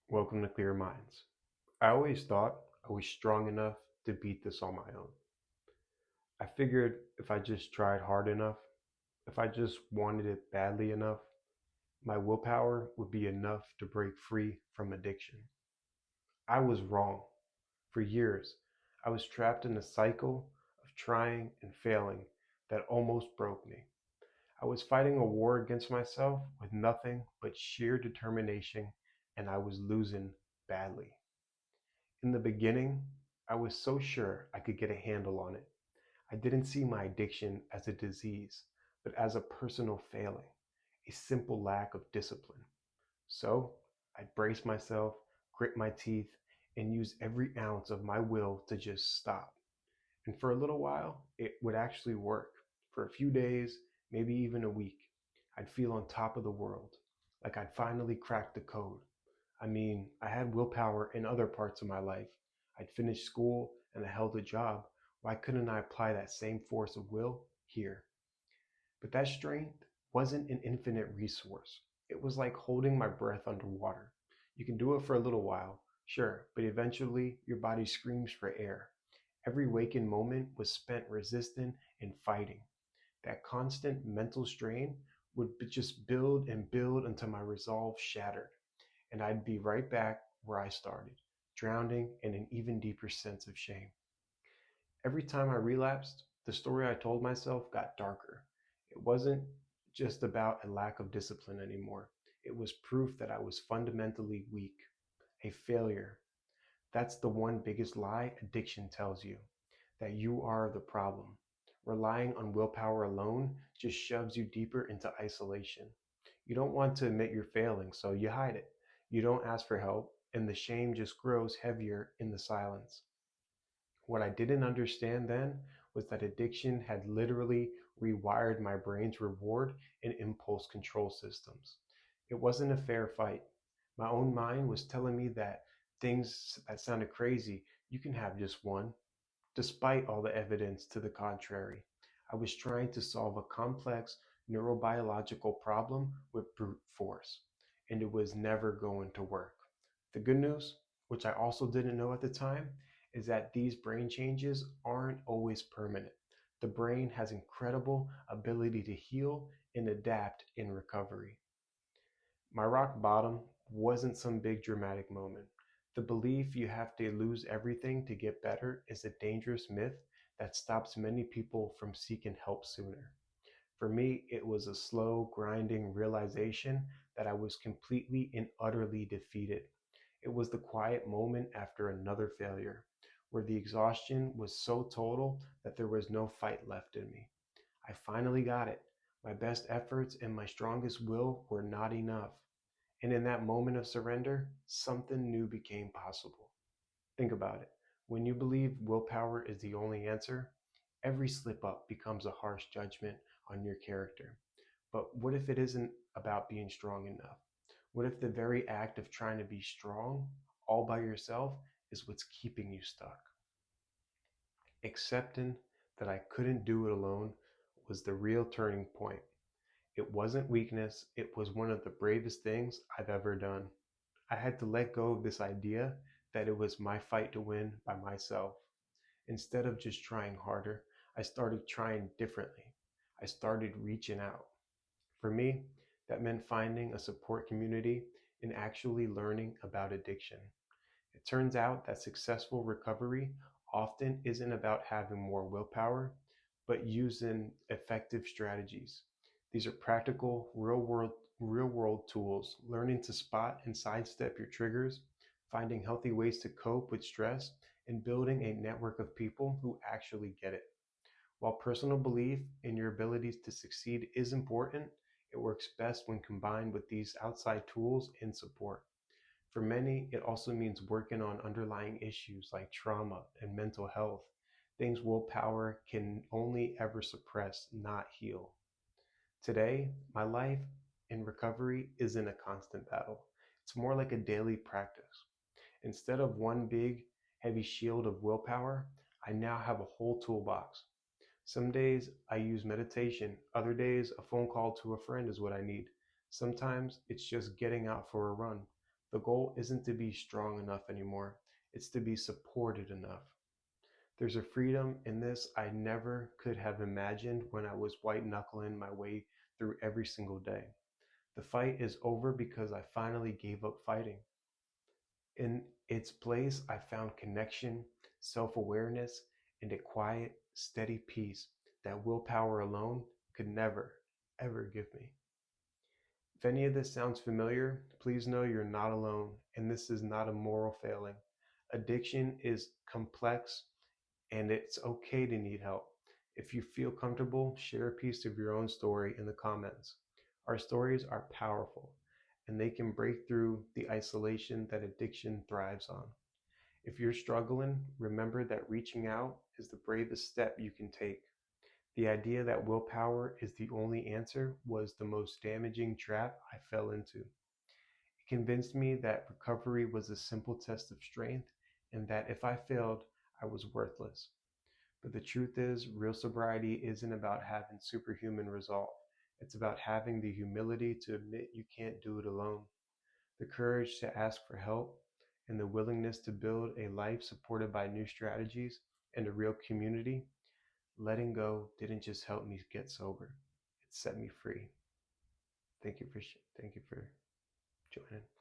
Welcome to Clear Minds. I always thought I was strong enough to beat this on my own. I figured if I just tried hard enough, if I just wanted it badly enough, my willpower would be enough to break free from addiction. I was wrong. For years, I was trapped in a cycle of trying and failing that almost broke me. I was fighting a war against myself with nothing but sheer determination, and I was losing badly. In the beginning, I was so sure I could get a handle on it. I didn't see my addiction as a disease, but as a personal failing, a simple lack of discipline. So I braced myself, grit my teeth, and used every ounce of my will to just stop. And for a little while, it would actually work. For a few days, maybe even a week, I'd feel on top of the world, like I'd finally cracked the code. I had willpower in other parts of my life. I'd finished school and I held a job. Why couldn't I apply that same force of will here? But that strength wasn't an infinite resource. It was like holding my breath underwater. You can do it for a little while, sure, but eventually your body screams for air. Every waking moment was spent resisting and fighting. That constant mental strain would just build and build until my resolve shattered, and I'd be right back where I started, drowning in an even deeper sense of shame. Every time I relapsed, the story I told myself got darker. It wasn't just about a lack of discipline anymore. It was proof that I was fundamentally weak, a failure. That's the one biggest lie addiction tells you, that you are the problem. Relying on willpower alone just shoves you deeper into isolation. You don't want to admit you're failing, so you hide it. You don't ask for help, and the shame just grows heavier in the silence. What I didn't understand then was that addiction had literally rewired my brain's reward and impulse control systems. It wasn't a fair fight. My own mind was telling me that things that sounded crazy, you can have just one, despite all the evidence to the contrary. I was trying to solve a complex neurobiological problem with brute force, and it was never going to work. The good news, which I also didn't know at the time, is that these brain changes aren't always permanent. The brain has incredible ability to heal and adapt in recovery. My rock bottom wasn't some big dramatic moment. The belief you have to lose everything to get better is a dangerous myth that stops many people from seeking help sooner. For me, it was a slow, grinding realization that I was completely and utterly defeated. It was the quiet moment after another failure, where the exhaustion was so total that there was no fight left in me. I finally got it. My best efforts and my strongest will were not enough. And in that moment of surrender, something new became possible. Think about it. When you believe willpower is the only answer, every slip up becomes a harsh judgment on your character. But what if it isn't about being strong enough? What if the very act of trying to be strong all by yourself is what's keeping you stuck? Accepting that I couldn't do it alone was the real turning point. It wasn't weakness, it was one of the bravest things I've ever done. I had to let go of this idea that it was my fight to win by myself. Instead of just trying harder, I started trying differently. I started reaching out. For me, that meant finding a support community and actually learning about addiction. It turns out that successful recovery often isn't about having more willpower, but using effective strategies. These are practical, real world tools, learning to spot and sidestep your triggers, finding healthy ways to cope with stress, and building a network of people who actually get it. While personal belief in your abilities to succeed is important, it works best when combined with these outside tools and support. For many, it also means working on underlying issues like trauma and mental health, things willpower can only ever suppress, not heal. Today, my life in recovery isn't a constant battle. It's more like a daily practice. Instead of one big, heavy shield of willpower, I now have a whole toolbox. Some days I use meditation, other days a phone call to a friend is what I need. Sometimes it's just getting out for a run. The goal isn't to be strong enough anymore, it's to be supported enough. There's a freedom in this I never could have imagined when I was white knuckling my way through every single day. The fight is over because I finally gave up fighting. In its place, I found connection, self awareness, and a quiet, steady peace that willpower alone could never, ever give me. If any of this sounds familiar, please know you're not alone, and this is not a moral failing. Addiction is complex, and it's okay to need help. If you feel comfortable, share a piece of your own story in the comments. Our stories are powerful, and they can break through the isolation that addiction thrives on. If you're struggling, remember that reaching out is the bravest step you can take. The idea that willpower is the only answer was the most damaging trap I fell into. It convinced me that recovery was a simple test of strength and that if I failed, I was worthless. But the truth is, real sobriety isn't about having superhuman resolve. It's about having the humility to admit you can't do it alone, the courage to ask for help, and the willingness to build a life supported by new strategies and a real community. Letting go didn't just help me get sober; it set me free. Thank you for joining.